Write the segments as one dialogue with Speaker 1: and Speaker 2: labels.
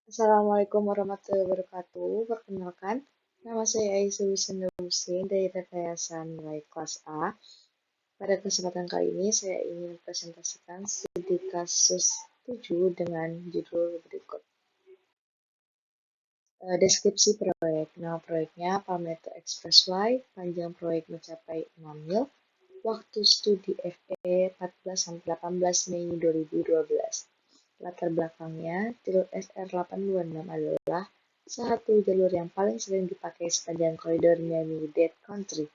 Speaker 1: Assalamualaikum warahmatullahi wabarakatuh. Perkenalkan, nama saya Aisyah Wisnu Husin dari Rekayasa Nilai Kelas A. Pada kesempatan kali ini, saya ingin mempresentasikan studi kasus 7 dengan judul berikut. Deskripsi proyek. Nama proyeknya Palmetto Expressway, panjang proyek mencapai 6 mil, waktu studi FE 14-18 Mei 2012. Latar belakangnya, jalur SR826 adalah satu jalur yang paling sering dipakai sepanjang koridor Miami-Dade Country.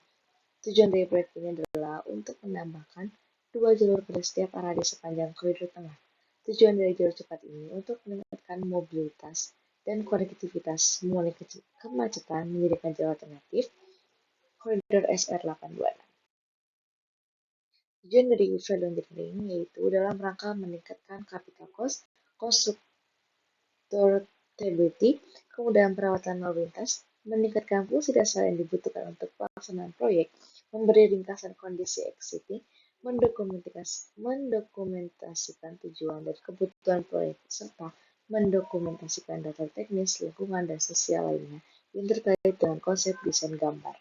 Speaker 1: Tujuan dari proyek ini adalah untuk menambahkan dua jalur pada setiap arah di sepanjang koridor tengah. Tujuan dari jalur cepat ini untuk meningkatkan mobilitas dan konektivitas mengurangi kemacetan menjadikan jalur alternatif koridor SR826. Tujuan dari value engineering yaitu dalam rangka meningkatkan capital cost, constructability, kemudahan perawatan lalu lintas, meningkatkan fungsi dasar yang dibutuhkan untuk pelaksanaan proyek, memberi ringkasan kondisi existing, mendokumentasikan tujuan dan kebutuhan proyek, serta mendokumentasikan data teknis, lingkungan, dan sosial lainnya yang terkait dengan konsep desain gambar.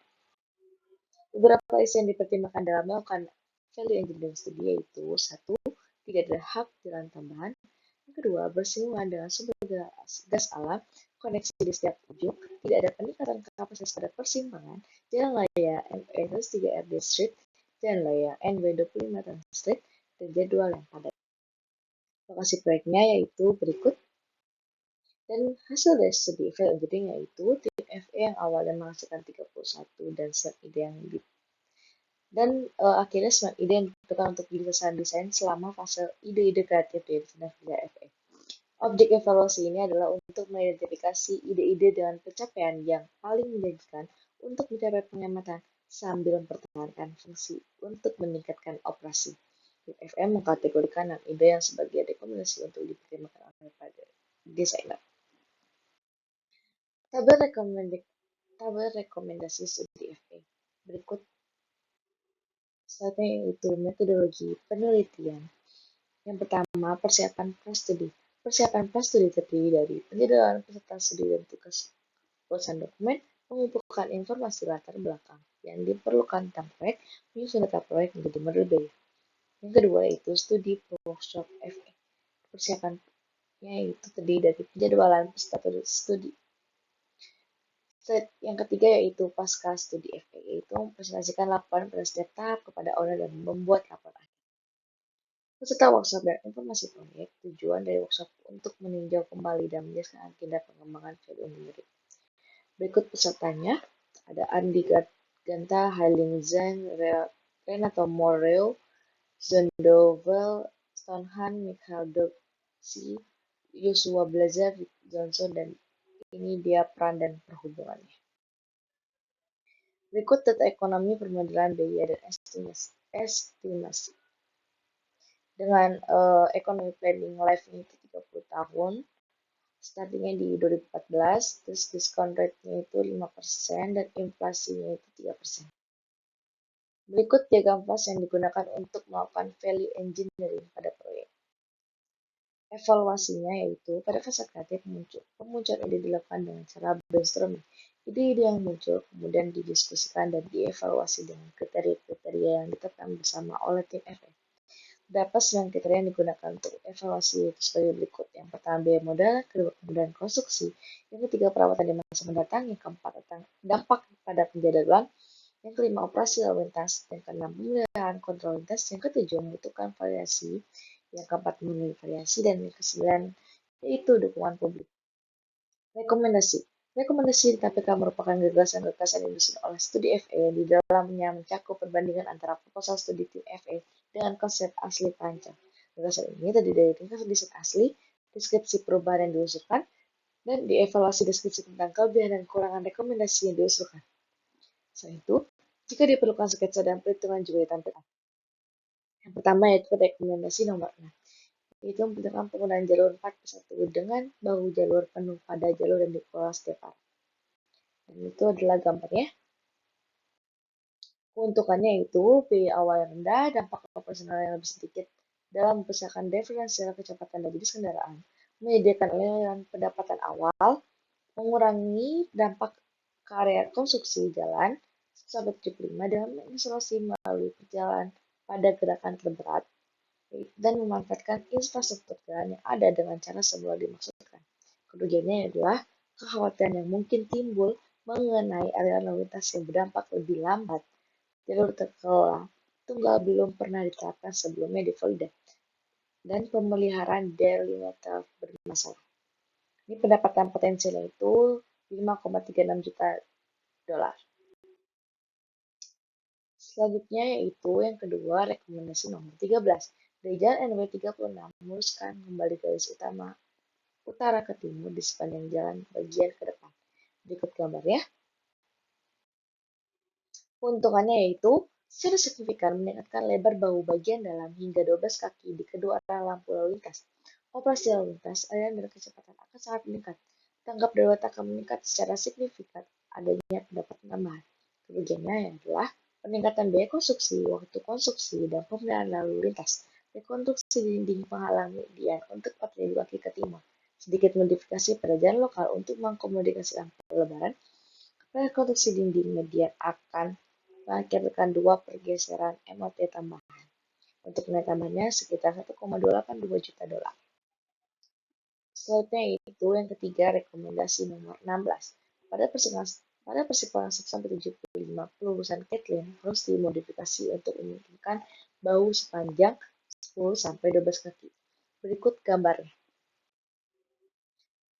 Speaker 1: Beberapa isu yang dipertimbangkan dalam melakukan value engineering study yaitu satu, tidak ada hak jalan tambahan. Yang kedua, bersinggungan dengan sumber gas alam, koneksi di setiap ujung, tidak ada peningkatan kapasitas pada persimpangan, jalan raya ME-3RD Street, jalan raya NW25 Tan Street, dan jadwal yang padat. Lokasi proyeknya yaitu berikut. Dan hasil dari studi value engineering yaitu tim FE yang awalnya menghasilkan 31 dan set ide yang akhirnya smart ide yang dibutuhkan untuk desain desain selama fase ide-ide kreatif dari tindak kerja FE. Objek evaluasi ini adalah untuk mengidentifikasi ide-ide dengan pencapaian yang paling menjanjikan untuk mencapai penghematan sambil mempertahankan fungsi untuk meningkatkan operasi. FM mengkategorikan 6 ide yang sebagai rekomendasi untuk dipertimbangkan oleh pada desainer. Tabel rekomendasi studi FE berikut. Satu yaitu metodologi penelitian. Yang pertama, persiapan prastudi. Persiapan prastudi terdiri dari penjadwalan peserta studi dan tugas urusan dokumen, mengumpulkan informasi latar belakang yang diperlukan tentang proyek, menyusun data proyek menjadi model biaya. Yang kedua yaitu studi workshop FE. Persiapannya itu terdiri dari penjadwalan peserta studi. Yang ketiga yaitu pasca studi FE, yaitu mempresentasikan laporan pada setiap tahap kepada owner dan membuat laporan. Peserta workshop dan informasi proyek. Tujuan dari workshop untuk meninjau kembali dan menjelaskan agenda pengembangan value engineering. Berikut pesertanya, ada Andi Ganta, Hailing Zhang, Renato Moreo, Zondovel, Stonhan, Michael Doxy, Joshua Blazer, Johnson, dan ini dia peran dan perhubungannya. Berikut data ekonomi permodalan biaya dan estimasi. Dengan ekonomi planning life-nya itu 30 tahun, startingnya di 2014, terus diskon rate-nya itu 5% dan inflasinya itu 3%. Berikut diagram fase yang digunakan untuk melakukan value engineering pada proyek. Evaluasinya yaitu pada fase kreatif pemunculan ide dilakukan dengan cara brainstorming. Ide-ide yang muncul kemudian didiskusikan dan dievaluasi dengan kriteria-kriteria yang ditetapkan bersama oleh tim FE. Dapat 9 kriteria yang digunakan untuk evaluasi yaitu sebagai berikut. Yang pertama biaya modal, kedua kemudahan konstruksi, yang ketiga perawatan di masa mendatang, yang keempat tentang dampak pada penjadwalan, yang kelima operasi lalu lintas, yang keenam pemeliharaan kontrol lintas, yang ketujuh membutuhkan variasi, yang keempat memenuhi variasi, dan yang kesembilan yaitu dukungan publik. Rekomendasi. Rekomendasi ditampilkan merupakan gagasan-gagasan yang disusun oleh studi FE di dalamnya mencakup perbandingan antara proposal studi tim FE dengan konsep asli perancang. Gagasan ini terdiri dari ringkasan desain asli, deskripsi perubahan yang diusulkan, dan dievaluasi deskripsi tentang kelebihan dan kekurangan rekomendasi yang diusulkan. Selain itu, jika diperlukan sketsa dan perhitungan juga ditampilkan. Yang pertama yaitu rekomendasi nomor 6, yaitu mempertimbangkan penggunaan jalur 4+1 dengan bahu jalur penuh pada jalur yang dikelola setiap arah. Dan itu adalah gambarnya. Keuntungannya itu biaya awal yang rendah, dampak operasional yang lebih sedikit dalam mempersiapkan diferensial kecepatan dan jenis kendaraan, menyediakan aliran pendapatan awal, mengurangi dampak ke area konstruksi jalan 175 dengan mengisolasi melalui perjalanan pada gerakan terberat dan memanfaatkan infrastruktur jalan yang ada dengan cara semula dimaksudkan. Kerugiannya adalah kekhawatiran yang mungkin timbul mengenai aliran lalu lintas yang berdampak lebih lambat. Jalur terkelola tunggal belum pernah diterapkan sebelumnya di Florida, dan pemeliharaan delimiter bermasalah. Ini pendapatan potensialnya itu 5,36 juta dolar. Selanjutnya yaitu yang kedua, rekomendasi nomor 13. Dari jalan NW 36 meluruskan kembali garis utama utara ke timur di sepanjang jalan bagian ke depan. Berikut gambar ya. Keuntungannya yaitu secara signifikan meningkatkan lebar bahu bagian dalam hingga 12 kaki di kedua arah lampu lalu lintas. Operasi lalu lintas, aliran dan kecepatan akan sangat meningkat. Tanggap darurat akan meningkat secara signifikan adanya pendapat tambahan. Kerugiannya adalah peningkatan biaya konstruksi, waktu konstruksi, dan pemeliharaan lalu lintas. Rekonstruksi dinding penghalang median untuk arteri kaki ke timur. Sedikit modifikasi pada jalan lokal untuk mengakomodasi lampu lebaran. Rekonstruksi dinding median akan mengakibatkan 2 pergeseran MOT tambahan. Untuk nilai tambahnya sekitar 1,282 juta dolar. Selanjutnya itu yang ketiga, rekomendasi nomor 16. Pada persimpangan 175 pelurusan Catlin harus dimodifikasi untuk memungkinkan bahu sepanjang 10-12 kaki. Berikut gambarnya.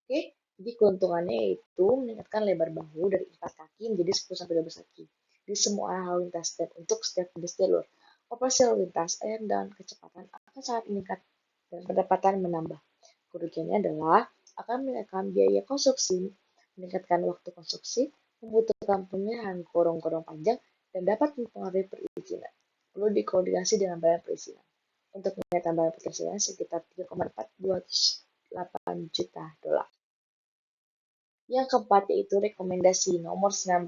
Speaker 1: Oke, jadi keuntungannya yaitu meningkatkan lebar bahu dari 4 kaki menjadi 10-12 kaki di semua arah lalu lintas dan untuk setiap jenis jalur. Operasi lalu lintas, air dan kecepatan akan sangat meningkat dan pendapatan menambah. Kerugiannya adalah akan meningkatkan biaya konstruksi, meningkatkan waktu konstruksi, membutuhkan pemilihan gorong-gorong panjang, dan dapat mempengaruhi perizinan. Perlu dikoordinasi dengan badan perizinan. Untuk nilai tambahan potensialnya sekitar 3,428 juta dolar. Yang keempat yaitu rekomendasi nomor 19.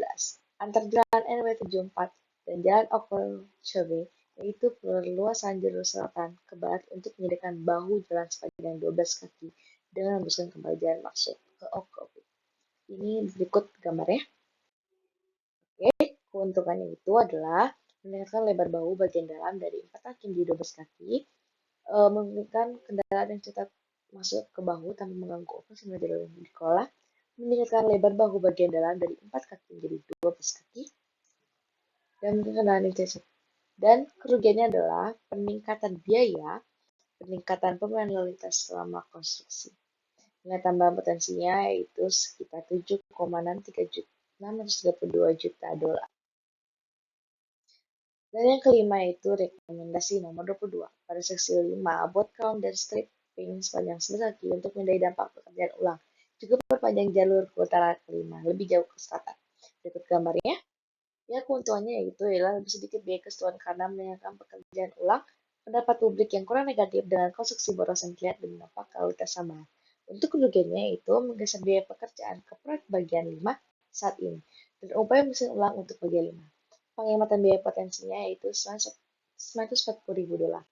Speaker 1: Antar jalan NW 74 dan jalan Okeechobee, yaitu perluasan jalur selatan ke barat untuk menyediakan bahu jalan sepanjang 12 kaki dengan meneruskan kembali jalan maksud ke Okeechobee. Ini berikut gambarnya. Oke, keuntungannya itu adalah meningkatkan lebar bahu bagian dalam dari 4 kaki menjadi 12 kaki, memungkinkan kendaraan yang cepat masuk ke bahu tanpa mengganggu operasional jalur yang dikelola, meningkatkan lebar bahu bagian dalam dari 4 kaki menjadi 12 kaki, dan kendaraan yang cacat. Dan kerugiannya adalah peningkatan biaya, peningkatan pemeliharaan lalu lintas selama konstruksi. Nilai tambahan potensinya yaitu sekitar 7,632 juta dolar. Dan yang kelima yaitu rekomendasi nomor 22. Pada seksi 5, buat count dan stripping sepanjang 11 kaki untuk menghindari dampak pekerjaan ulang. Juga perpanjang jalur ke utara kelima, lebih jauh ke selatan. Berikut gambarnya. Ya, keuntungannya yaitu adalah lebih sedikit biaya keseluruhan karena meningkatkan pekerjaan ulang, pendapat publik yang kurang negatif dengan konstruksi boros yang terlihat dan dampak kualitas sama. Untuk kerugiannya itu menggeser biaya pekerjaan ke proyek bagian 5 saat ini, dan upaya mesin ulang untuk bagian 5. Penghematan biaya potensinya yaitu 940.000 dolar.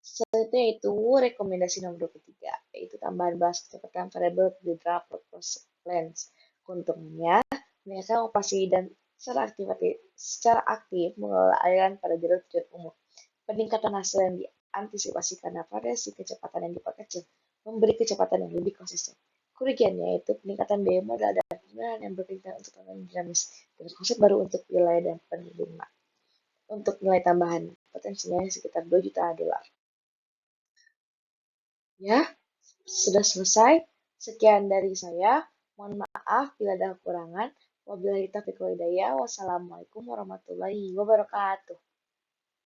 Speaker 1: Selanjutnya itu rekomendasi nomor 23, yaitu tambahan balas kecepatan variabel di draft purpose lens. Keuntungannya, meningkatkan operasi dan secara aktif mengelola aliran pada jalur tujuan umum. Peningkatan hasil yang diantisipasi karena variasi kecepatan yang diperkecil, memberi kecepatan yang lebih konsisten. Kerugiannya yaitu peningkatan biaya modal dan pemeliharaan yang berkaitan untuk tantangan dinamis dan konsep baru untuk wilayah dan penerima. Untuk nilai tambahan potensinya sekitar 2 juta dolar. Ya, sudah selesai. Sekian dari saya. Mohon maaf bila ada kekurangan. Wabillahi taufiq wal hidayah. Wassalamualaikum warahmatullahi wabarakatuh.